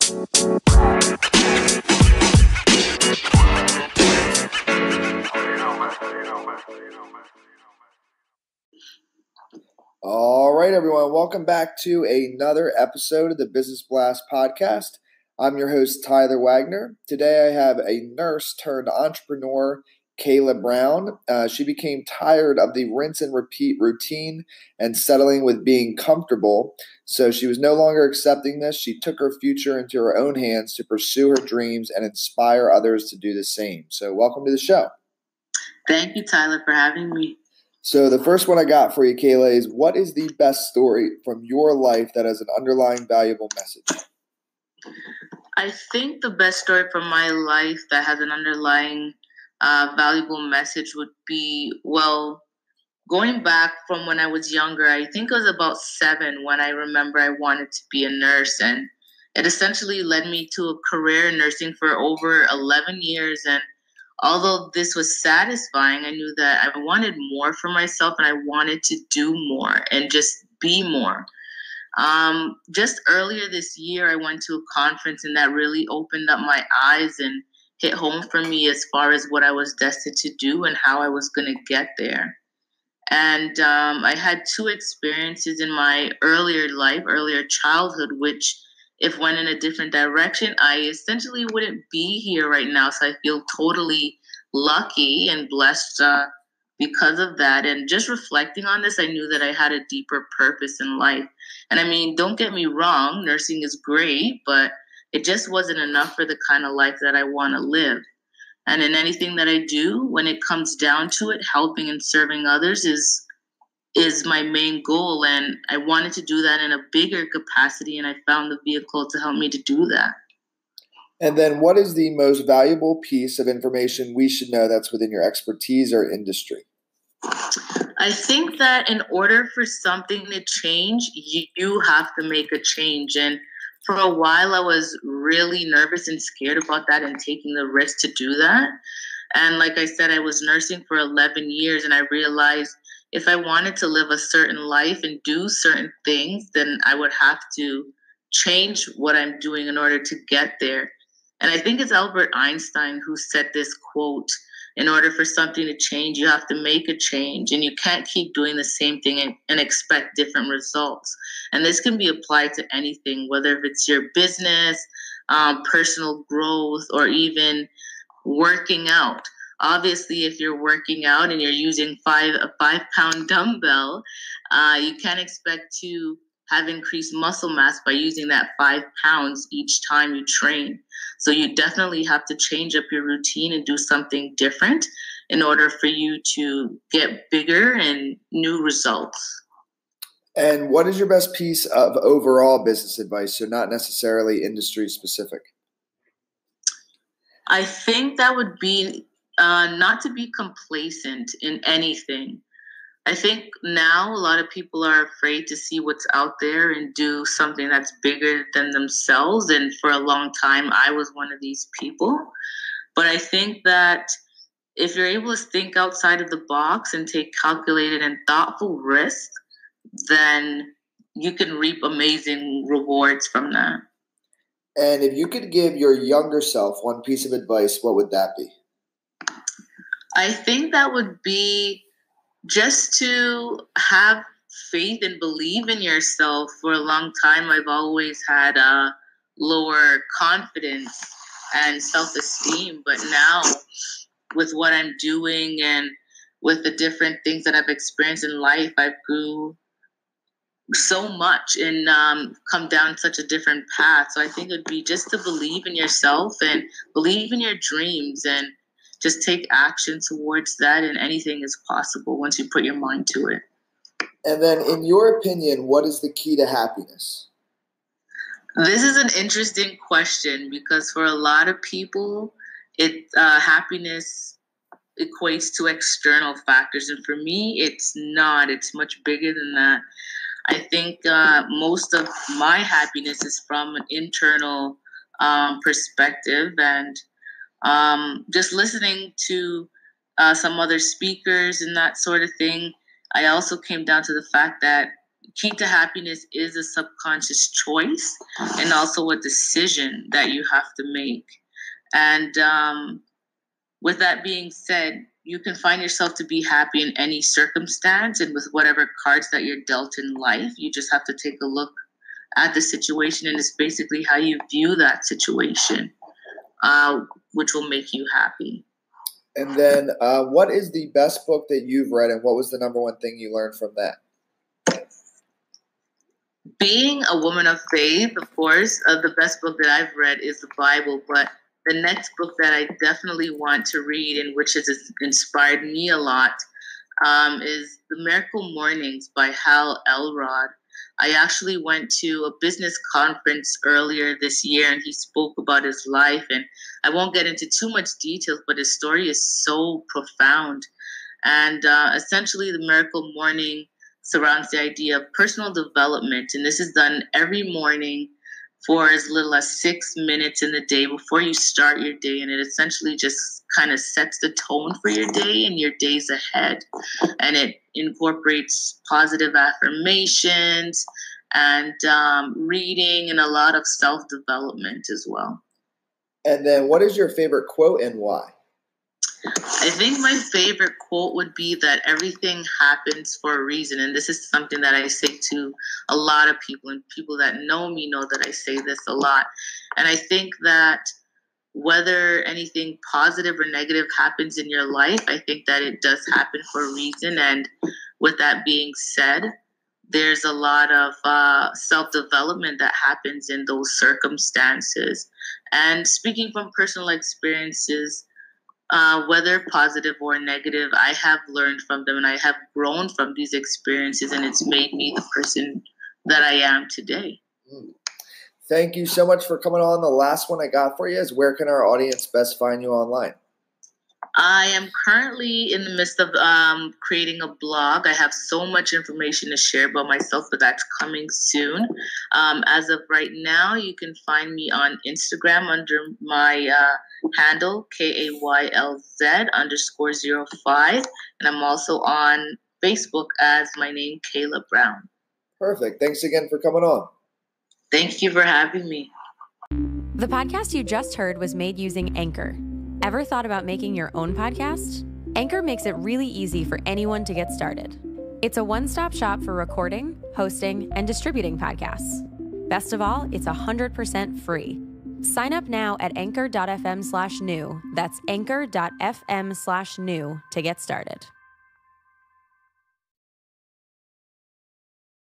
All right, everyone. Welcome back to another episode of the Business Blast podcast. I'm your host, Tyler Wagner. Today I have a nurse turned entrepreneur, Kayla Brown. She became tired of the rinse and repeat routine and settling with being comfortable. So she was no longer accepting this. She took her future into her own hands to pursue her dreams and inspire others to do the same. So welcome to the show. Thank you, Tyler, for having me. So the first one I got for you, Kayla, is what is the best story from your life that has an underlying valuable message? I think the best story from my life that has an underlying valuable message would be, going back from when I was younger. I think I was about 7 when I remember I wanted to be a nurse, and it essentially led me to a career in nursing for over 11 years. And although this was satisfying, I knew that I wanted more for myself and I wanted to do more and just be more. Just earlier this year, I went to a conference and that really opened up my eyes and hit home for me as far as what I was destined to do and how I was going to get there. And I had 2 experiences in my earlier childhood, which if went in a different direction, I essentially wouldn't be here right now. So I feel totally lucky and blessed because of that. And just reflecting on this, I knew that I had a deeper purpose in life. And I mean, don't get me wrong, nursing is great, but it just wasn't enough for the kind of life that I want to live. And in anything that I do, when it comes down to it, helping and serving others is my main goal. And I wanted to do that in a bigger capacity, and I found the vehicle to help me to do that. And then what is the most valuable piece of information we should know that's within your expertise or industry? I think that in order for something to change, you have to make a change. And for a while, I was really nervous and scared about that and taking the risk to do that. And like I said, I was nursing for 11 years, and I realized if I wanted to live a certain life and do certain things, then I would have to change what I'm doing in order to get there. And I think it's Albert Einstein who said this quote: in order for something to change, you have to make a change, and you can't keep doing the same thing and expect different results. And this can be applied to anything, whether if it's your business, personal growth, or even working out. Obviously, if you're working out and you're using a 5-pound dumbbell, you can't expect to have increased muscle mass by using that 5 pounds each time you train. So you definitely have to change up your routine and do something different in order for you to get bigger and new results. And what is your best piece of overall business advice, so not necessarily industry specific? I think that would be not to be complacent in anything. I think now a lot of people are afraid to see what's out there and do something that's bigger than themselves. And for a long time, I was one of these people. But I think that if you're able to think outside of the box and take calculated and thoughtful risks, then you can reap amazing rewards from that. And if you could give your younger self one piece of advice, what would that be? I think that would be just to have faith and believe in yourself. For a long time, I've always had a lower confidence and self-esteem. But now, with what I'm doing and with the different things that I've experienced in life, I've grew so much and come down such a different path. So I think it would be just to believe in yourself and believe in your dreams and just take action towards that, and anything is possible once you put your mind to it. And then, in your opinion, what is the key to happiness? This is an interesting question because for a lot of people, happiness equates to external factors. And for me, it's not. It's much bigger than that. I think most of my happiness is from an internal perspective, and just listening to some other speakers and that sort of thing. I also came down to the fact that key to happiness is a subconscious choice and also a decision that you have to make. And with that being said, you can find yourself to be happy in any circumstance and with whatever cards that you're dealt in life. You just have to take a look at the situation, and it's basically how you view that situation, which will make you happy. And then what is the best book that you've read, and what was the number one thing you learned from that? Being a woman of faith, of course, the best book that I've read is the Bible, but the next book that I definitely want to read, and which has inspired me a lot, is The Miracle Mornings by Hal Elrod. I actually went to a business conference earlier this year, and he spoke about his life. And I won't get into too much details, but his story is so profound. And essentially, The Miracle Morning surrounds the idea of personal development. And this is done every morning for as little as 6 minutes in the day before you start your day. And it essentially just kind of sets the tone for your day and your days ahead. And it incorporates positive affirmations and reading and a lot of self-development as well. And then what is your favorite quote and why? I think my favorite quote would be that everything happens for a reason. And this is something that I say to a lot of people, and people that know me know that I say this a lot. And I think that whether anything positive or negative happens in your life, I think that it does happen for a reason. And with that being said, there's a lot of self-development that happens in those circumstances. And speaking from personal experiences, whether positive or negative, I have learned from them and I have grown from these experiences, and it's made me the person that I am today. Thank you so much for coming on. The last one I got for you is, where can our audience best find you online? I am currently in the midst of creating a blog. I have so much information to share about myself, but that's coming soon. As of right now, you can find me on Instagram under my handle, KAYLZ_05. And I'm also on Facebook as my name, Kayla Brown. Perfect. Thanks again for coming on. Thank you for having me. The podcast you just heard was made using Anchor. Ever thought about making your own podcast? Anchor makes it really easy for anyone to get started. It's a one-stop shop for recording, hosting, and distributing podcasts. Best of all, it's 100% free. Sign up now at anchor.fm/new. That's anchor.fm/new to get started.